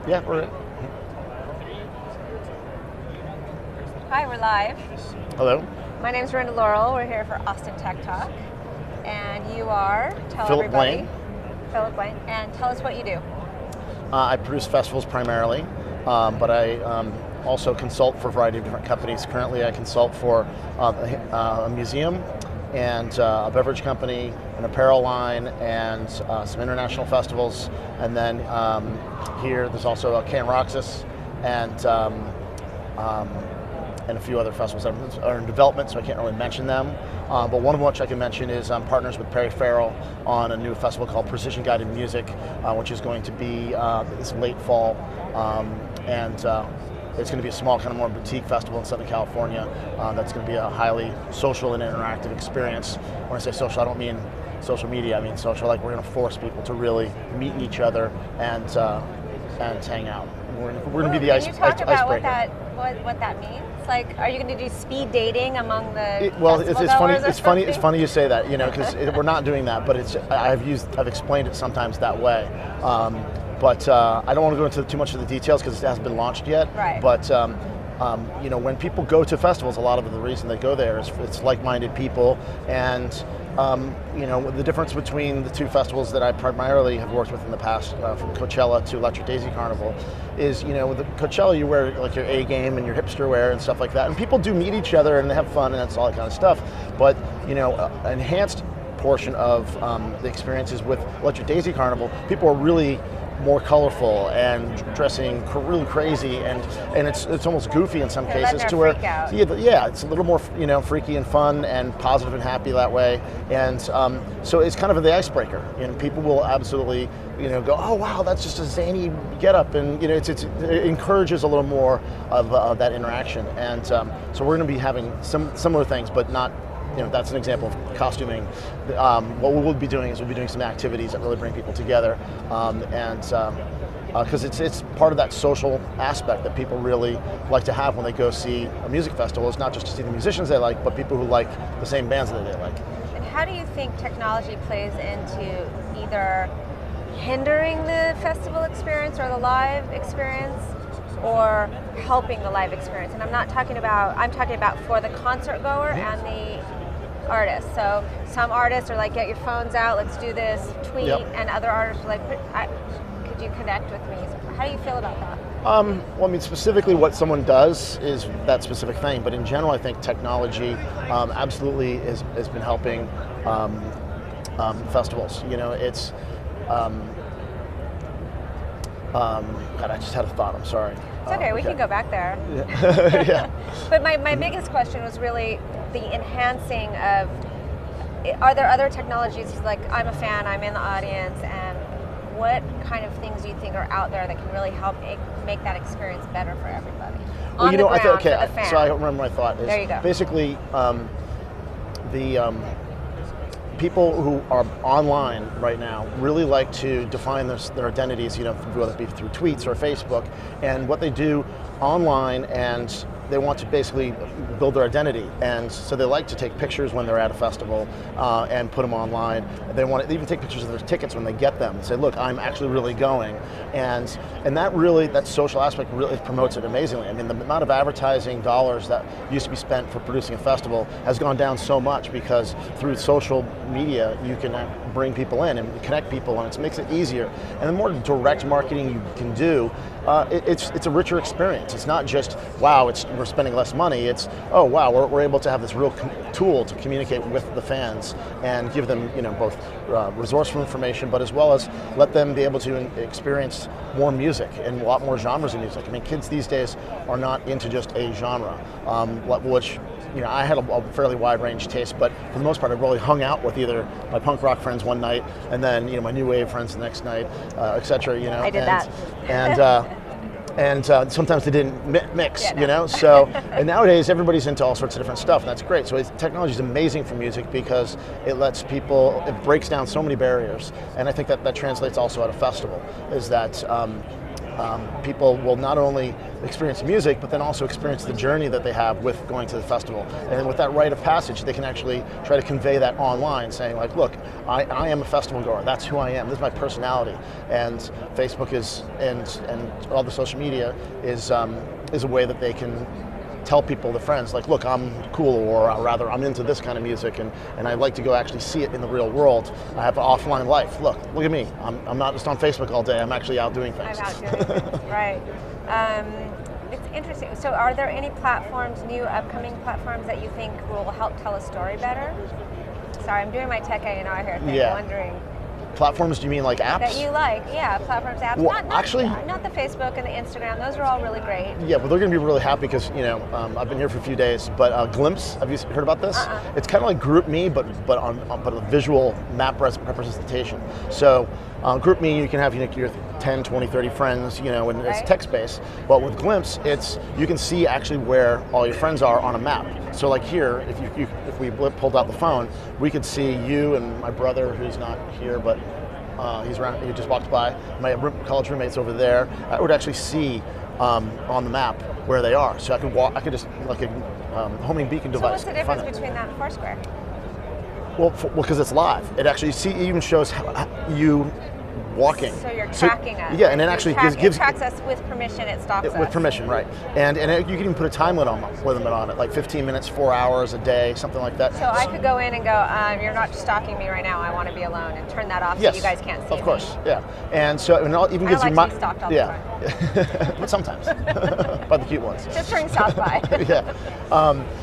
Yeah, we're. Hi, we're live. Hello. My name's Renda Laurel. We're here for Austin Tech Talk. And you are, tell Philip everybody. Blaine. Philip Blaine. And tell us what you do. I produce festivals primarily, but I also consult for a variety of different companies. Currently, I consult for a museum and a beverage company, an apparel line, and some international festivals. And then here, there's also Can Roxas and a few other festivals that are in development, so I can't really mention them. But one of which I can mention is I'm partners with Perry Farrell on a new festival called Precision Guided Music, which is going to be this late fall. It's going to be a small, kind of more boutique festival in Southern California that's going to be a highly social and interactive experience. When I say social, I don't mean social media, I mean social, like we're going to force people to really meet each other and hang out. We're going to be the icebreaker. Can you talk about what that means? Like, are you going to do speed dating among the it's funny you say that, because we're not doing that, but I've explained it sometimes that way. But I don't want to go into too much of the details because it hasn't been launched yet. Right. But when people go to festivals, a lot of the reason they go there is it's like-minded people, and the difference between the two festivals that I primarily have worked with in the past, from Coachella to Electric Daisy Carnival, is with the Coachella you wear like your A game and your hipster wear and stuff like that, and people do meet each other and they have fun and that's all that kind of stuff. But an enhanced portion of the experiences with Electric Daisy Carnival, people are really more colorful and dressing really crazy, and it's almost goofy in some cases to where it's a little more freaky and fun and positive and happy that way, and so it's kind of the icebreaker, and people will absolutely go, oh wow, that's just a zany getup, and it encourages a little more of that interaction, and so we're going to be having some similar things, but not. That's an example of costuming. What we will be doing is we'll be doing some activities that really bring people together, because it's part of that social aspect that people really like to have when they go see a music festival. It's not just to see the musicians they like, but people who like the same bands that they like. And how do you think technology plays into either hindering the festival experience or the live experience, or helping the live experience? And I'm talking about for the concert goer and the artists. So some artists are like, get your phones out, let's do this, tweet, and other artists are like, could you connect with me? So how do you feel about that? Well, specifically what someone does is that specific thing, but in general I think technology absolutely has been helping festivals. It's God, I just had a thought, I'm sorry. It's okay, we can go back there. Yeah. But my biggest question was really the enhancing of, are there other technologies, like I'm a fan, I'm in the audience, and what kind of things do you think are out there that can really help make that experience better for everybody? Well, on the ground, for the fan. So I remember my thought is, there you go. Basically people who are online right now really like to define their identities, whether it be through tweets or Facebook, and what they do online, and they want to basically build their identity, and so they like to take pictures when they're at a festival and put them online. They even take pictures of their tickets when they get them and say, look, I'm actually really going, and that social aspect really promotes it amazingly. I mean, the amount of advertising dollars that used to be spent for producing a festival has gone down so much, because through social media you can bring people in and connect people, and it makes it easier. And the more direct marketing you can do, it's a richer experience. It's not just, wow, we're spending less money. It's, oh wow, we're able to have this real tool to communicate with the fans and give them both resourceful information, but as well as let them be able to experience more music and a lot more genres of music. I mean, kids these days are not into just a genre, which I had a fairly wide range taste, but for the most part I really hung out with either my punk rock friends one night and then my new wave friends the next night, etc. I did that. And sometimes they didn't mix, So, and nowadays everybody's into all sorts of different stuff, and that's great. So technology is amazing for music because it breaks down so many barriers, and I think that translates also at a festival. Is that people will not only experience music, but then also experience the journey that they have with going to the festival. And with that rite of passage, they can actually try to convey that online, saying like, look, I am a festival goer, that's who I am, this is my personality. And Facebook and all the social media is a way that they can tell people, the friends, like, look, I'm cool, or rather, I'm into this kind of music, and I'd like to go actually see it in the real world. I have an offline life. Look at me. I'm not just on Facebook all day. I'm actually out doing things. I'm out doing things, right. It's interesting. So are there any platforms, new upcoming platforms that you think will help tell a story better? Sorry, I'm doing my tech A&R here thing, wondering. Platforms, do you mean like apps? That you like, yeah, platforms, apps. Well, not the Facebook and the Instagram, those are all really great. Yeah, but they're going to be really happy because, I've been here for a few days, but Glimpse, have you heard about this? It's kind of like GroupMe, but a visual map representation. So GroupMe, you can have your 10, 20, 30 friends, and it's text-based. But with Glimpse, you can see actually where all your friends are on a map. So like here, if we pulled out the phone, we could see you and my brother, who's not here, but he's around. He just walked by. My college roommates over there. I would actually see on the map where they are. So I could walk. I could just like a homing beacon device. So what's the difference between that and Foursquare? Well, because it's live. It actually even shows you walking. So you're tracking us. Yeah, and it actually gives tracks us with permission. It stops us. With permission, right? And you can even put a time limit on it, like 15 minutes, 4 hours a day, something like that. So I could go in and go, you're not stalking me right now. I want to be alone, and turn that off so you guys can't see me. Of course, yeah. And so it even gives I you like to be stalked all the time. but sometimes by the cute ones. Just during South by. Yeah.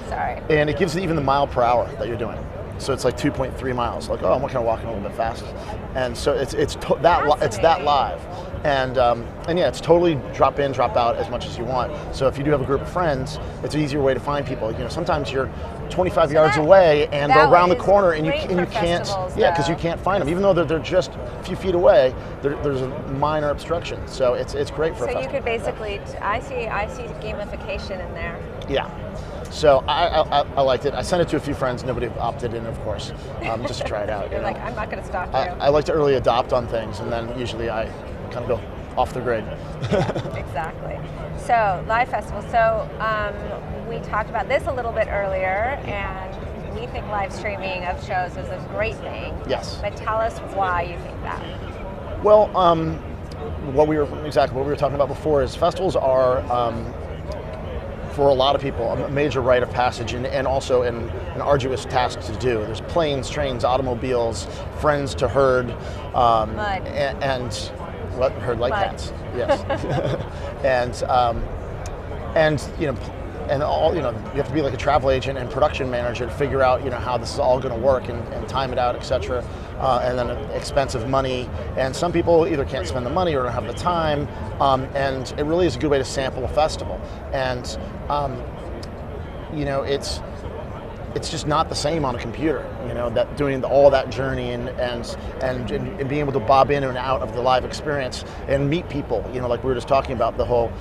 Sorry. And it gives even the mile per hour that you're doing. So it's like 2.3 miles. Like, I'm kind of walking a little bit fast, and so it's that live, and yeah, it's totally drop in, drop out as much as you want. So if you do have a group of friends, it's an easier way to find people. Sometimes you're 25 yards away and they're around the corner, and you can't, because you can't find them, even though they're just a few feet away. There's a minor obstruction, so it's great for. So you could basically, I see gamification in there. Yeah. So I liked it. I sent it to a few friends. Nobody opted in, of course, just to try it out. You're like, I'm not going to stalk you. I like to early adopt on things, and then usually I kind of go off the grid. Yeah, exactly. So, live festival. So we talked about this a little bit earlier, and we think live streaming of shows is a great thing. Yes. But tell us why you think that. Well, what we were talking about before is festivals are, for a lot of people, a major rite of passage, and also an arduous task to do. There's planes, trains, automobiles, friends to herd, mud. and what herd like mud. cats, yes, and all, you have to be like a travel agent and production manager to figure out, how this is all going to work and time it out, etc. And then expensive money. And some people either can't spend the money or don't have the time. And it really is a good way to sample a festival. And it's just not the same on a computer. That doing all that journey and being able to bob in and out of the live experience and meet people. Like we were just talking about the whole,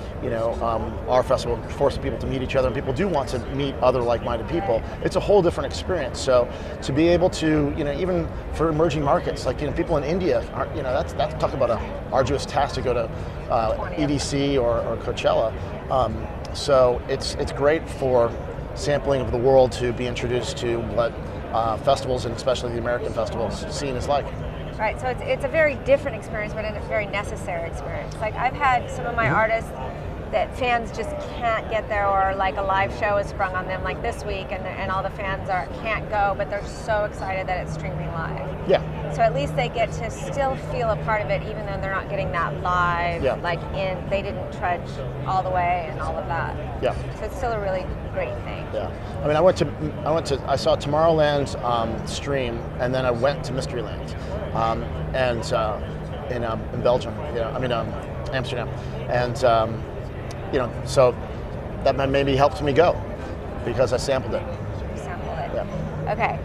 our festival forcing people to meet each other, and people do want to meet other like-minded people. It's a whole different experience. So to be able to, even for emerging markets, like people in India, that's talk about an arduous task to go to EDC or Coachella. So it's great for sampling of the world to be introduced to what festivals, and especially the American festivals, scene is like. Right, so it's a very different experience, but a very necessary experience. Like I've had some of my artists that fans just can't get there, or like a live show is sprung on them like this week, and all the fans can't go, but they're so excited that it's streaming live. Yeah. So at least they get to still feel a part of it, even though they're not getting that live, they didn't trudge all the way and all of that. Yeah. So it's still a really great thing. Yeah. I mean, I saw Tomorrowland stream, and then I went to Mysteryland, in Belgium. Amsterdam, and so that maybe helped me go because I sampled it. You sampled it. Yeah. Okay.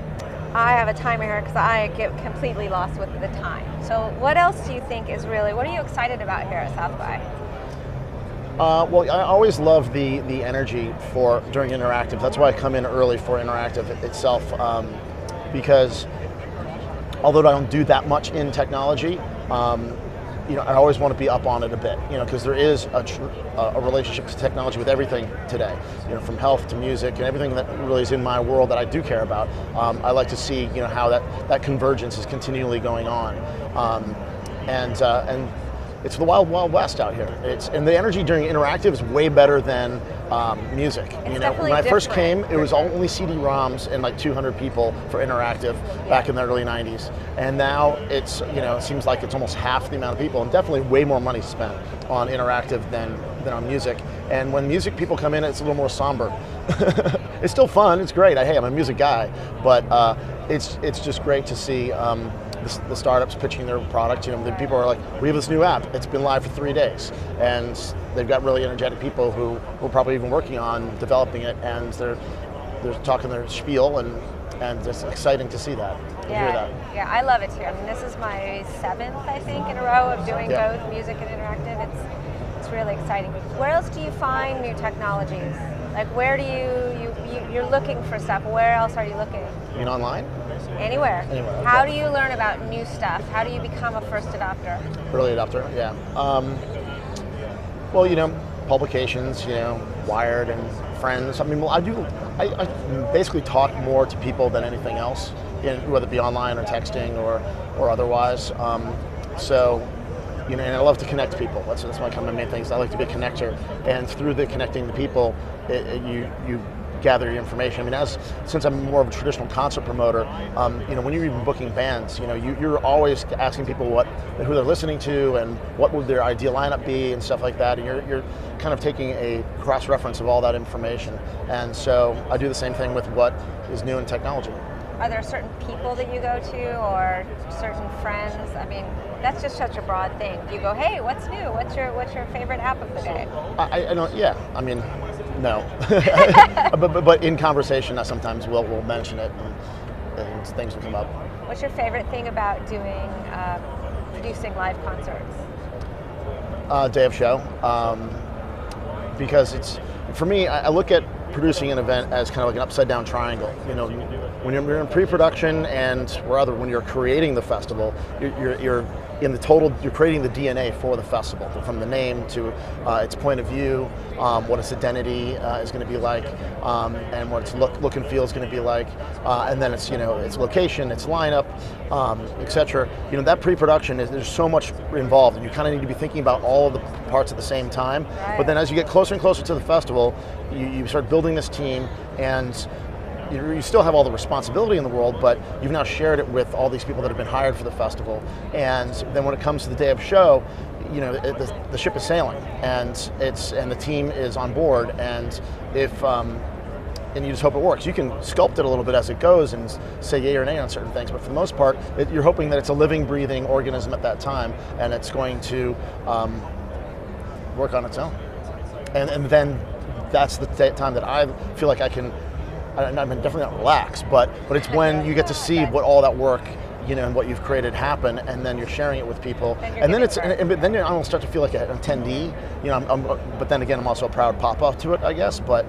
I have a timer here because I get completely lost with the time. So what else do you think is what are you excited about here at South by? Well, I always love the energy during Interactive. That's why I come in early for Interactive itself, because although I don't do that much in technology, I always want to be up on it a bit, because there is a relationship to technology with everything today, from health to music and everything that really is in my world that I do care about. I like to see, how that convergence is continually going on, and it's the wild, wild west out here. And the energy during interactive is way better than music. When I first came, it was only CD-ROMs and like 200 people for interactive back in the early 90s. And now it's, it seems like it's almost half the amount of people, and definitely way more money spent on interactive than on music. And when music people come in, it's a little more somber. It's still fun, it's great. Hey, I'm a music guy, but it's just great to see the startups pitching their product. The people are like, we have this new app. It's been live for 3 days, and they've got really energetic people who are probably even working on developing it, and they're talking their spiel, and it's exciting to see that. Hear that. Yeah, I love it too. I mean, this is my 7th, I think, in a row of doing both music and interactive. It's really exciting. Where else do you find new technologies? Like, where do you're looking for stuff? Where else are you looking? You mean online? Anywhere. Okay. How do you learn about new stuff? How do you become a first adopter? Early adopter, yeah. Well, publications, Wired and friends. I mean, well, I basically talk more to people than anything else, whether it be online or texting or otherwise. And I love to connect people. That's my kind of main things. I like to be a connector, and through the connecting the people, you gather your information. I mean, since I'm more of a traditional concert promoter, when you're even booking bands, you're always asking people who they're listening to and what would their ideal lineup be and stuff like that. And you're kind of taking a cross-reference of all that information. And so I do the same thing with what is new in technology. Are there certain people that you go to, or certain friends? I mean, that's just such a broad thing. Do you go, hey, what's new? What's your favorite app of the day? I don't. Yeah. I mean, no. but in conversation, I sometimes will mention it, and things will come up. What's your favorite thing about producing live concerts? Day of show, because for me, I look at producing an event as kind of like an upside down triangle. When you're in pre-production and when you're creating the festival, you're in the total, you're creating the DNA for the festival, from the name to its point of view, what its identity is going to be like, and what its look and feel is going to be like, and then it's its location, its lineup, etc. That pre-production there's so much involved, and you kind of need to be thinking about all of the parts at the same time. Right. But then as you get closer and closer to the festival, you start building this team, and you still have all the responsibility in the world, but you've now shared it with all these people that have been hired for the festival. And then when it comes to the day of show, the ship is sailing, and the team is on board, and and you just hope it works. You can sculpt it a little bit as it goes and say yay or nay on certain things, but for the most part, you're hoping that it's a living, breathing organism at that time, and it's going to work on its own. And then that's the time that I feel like I can. I'm definitely not relaxed, but it's when you get to see what all that work, and what you've created happen, and then you're sharing it with people, and then then I don't start to feel like an attendee, but then again, I'm also a proud papa to it, I guess, but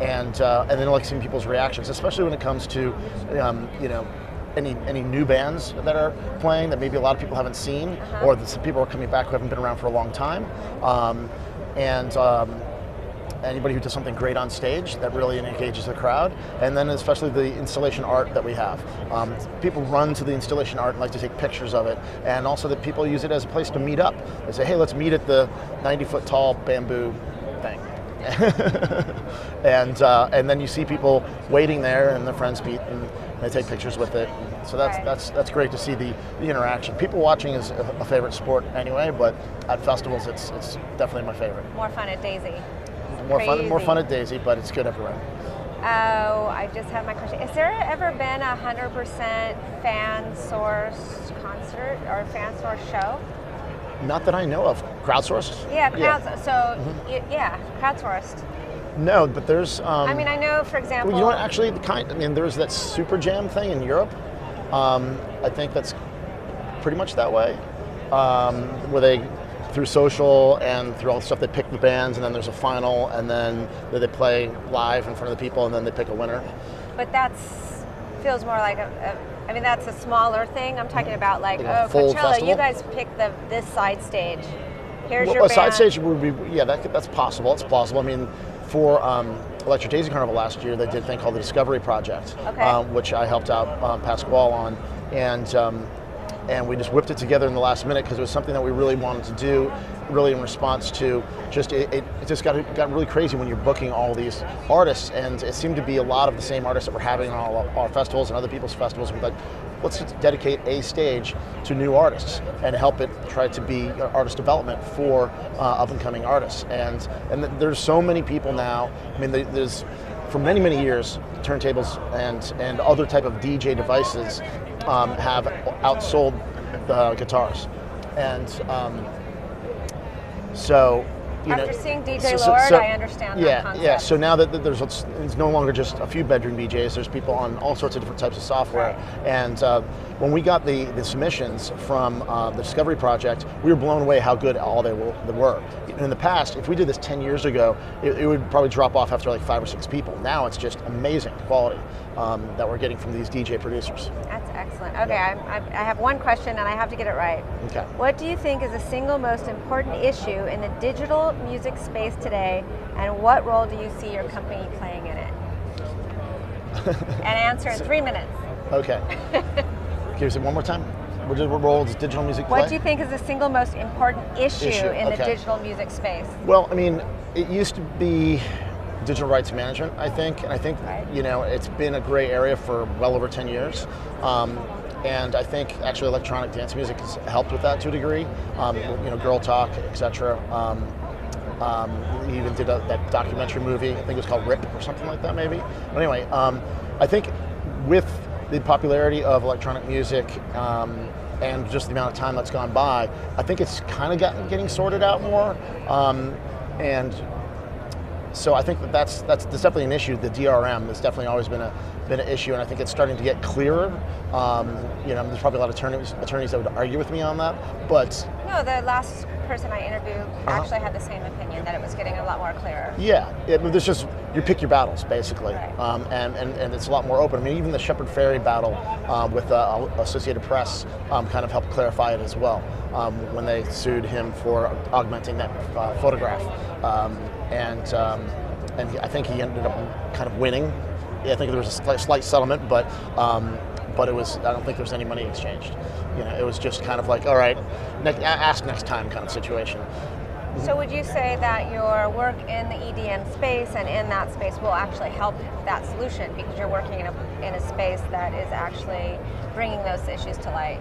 and then I like seeing people's reactions, especially when it comes to any new bands that are playing that maybe a lot of people haven't seen, or some people are coming back who haven't been around for a long time, anybody who does something great on stage that really engages the crowd, and then especially the installation art that we have. People run to the installation art and like to take pictures of it, and also that people use it as a place to meet up. They say, hey, let's meet at the 90-foot tall bamboo thing. And then you see people waiting there, and their friends meet, and they take pictures with it. So that's great to see the interaction. People watching is a favorite sport anyway, but at festivals it's definitely my favorite. More fun at Daisy. More fun at Daisy, but it's good everywhere. Oh, I just had my question. Has there ever been 100% fan-sourced concert or fan-sourced show? Not that I know of. Crowdsourced? Yeah, crowdsourced. No, but there's. I mean, I know, for example. Well, you know what? Actually, there's that Super Jam thing in Europe. I think that's pretty much that way, where they, through social and through all the stuff, they pick the bands, and then there's a final, and then they play live in front of the people, and then they pick a winner. But that feels more like I mean, that's a smaller thing. I'm talking about like, a oh, full Coachella, festival? you guys picked this side stage. Here's Well, your a side band. stage would be, yeah, that's possible. It's possible. I mean, for Electric Daisy Carnival last year, they did a thing called the Discovery Project, Okay. which I helped out Pasquale on, and we just whipped it together in the last minute because it was something that we really wanted to do, really in response to just it just got really crazy when you're booking all these artists, and it seemed to be a lot of the same artists that we're having on all our festivals and other people's festivals. We're like, let's just dedicate a stage to new artists and help it try to be artist development for up and coming artists. And there's so many people now. I mean, there's for many years, turntables and other type of DJ devices have outsold the guitars, and so. After seeing DJ Lord, I understand that concept. Yeah, so now that it's no longer just a few bedroom DJs, there's people on all sorts of different types of software. Right. And when we got the submissions from the Discovery Project, we were blown away how good all they were. In the past, if we did this 10 years ago, it would probably drop off after like 5 or 6 people. Now it's just amazing quality that we're getting from these DJ producers. That's excellent. Okay, I have one question and I have to get it right. Okay. What do you think is the single most important issue in the digital music space today, and what role do you see your company playing in it? And answer in 3 minutes. Okay. Can you say one more time? What role does digital music play? What do you think is the single most important issue in the digital music space? Well, I mean, it used to be digital rights management, I think, and I think it's been a gray area for well over 10 years. And I think actually electronic dance music has helped with that to a degree. Girl Talk, etc. He even did that documentary movie. I think it was called RIP or something like that, maybe. But anyway, I think with the popularity of electronic music and just the amount of time that's gone by, I think it's kind of getting sorted out more. And so I think that's definitely an issue. The DRM has definitely always been an issue, and I think it's starting to get clearer. There's probably a lot of attorneys that would argue with me on that, but no, the last person I interviewed actually had the same opinion, that it was getting a lot more clearer. Yeah, there's just, you pick your battles basically, right. And it's a lot more open. I mean, even the Shepard Fairey battle with Associated Press kind of helped clarify it as well when they sued him for augmenting that photograph, and I think he ended up kind of winning. I think there was a slight settlement, but it was, I don't think there was any money exchanged. It was just kind of like, all right, ask next time kind of situation. So would you say that your work in the EDM space and in that space will actually help that solution, because you're working in a space that is actually bringing those issues to light?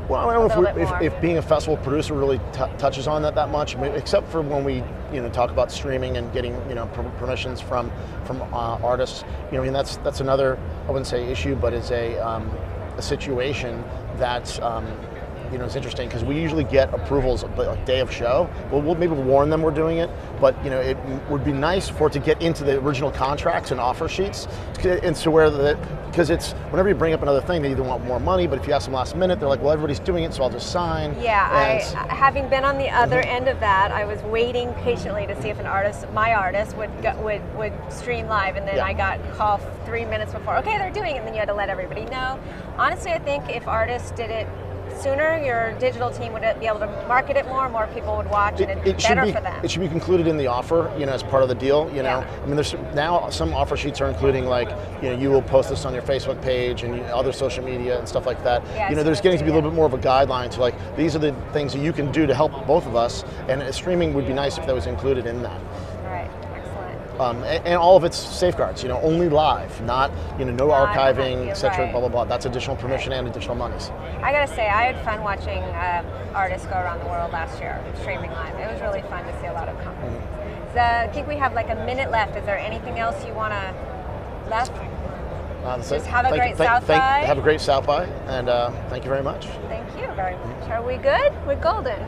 Well, I don't know if being a festival producer really touches on that much, I mean, except for when we talk about streaming and getting permissions from artists. I mean, that's another, I wouldn't say issue, but is a situation that is interesting, because we usually get approvals like day of show. We'll maybe warn them we're doing it, but it would be nice for it to get into the original contracts and offer sheets, and so because it's whenever you bring up another thing, they either want more money, but if you ask them last minute, they're like, well, everybody's doing it, so I'll just sign. Yeah, having been on the other end of that, I was waiting patiently to see if my artist would stream live, and then I got a call 3 minutes before. Okay, they're doing it, and then you had to let everybody know. Honestly, I think if artists did it sooner, your digital team would be able to market it more people would watch, and it'd be better for them. It should be included in the offer, as part of the deal, Yeah. I mean, there's now some offer sheets are including like, you will post this on your Facebook page and other social media and stuff like that. Yeah, there's getting to be a little bit more of a guideline to like, these are the things that you can do to help both of us, and streaming would be nice if that was included in that. Right, excellent. And all of its safeguards, only live, not, no archiving, etc., right. blah, blah, blah. That's additional permission and additional monies. I gotta say, I had fun watching artists go around the world last year, streaming live. It was really fun to see a lot of companies. So I think we have like a minute left. Is there anything else you want to left? Just have a great South by. Have a great South by, and thank you very much. Thank you very much. Are we good? We're golden.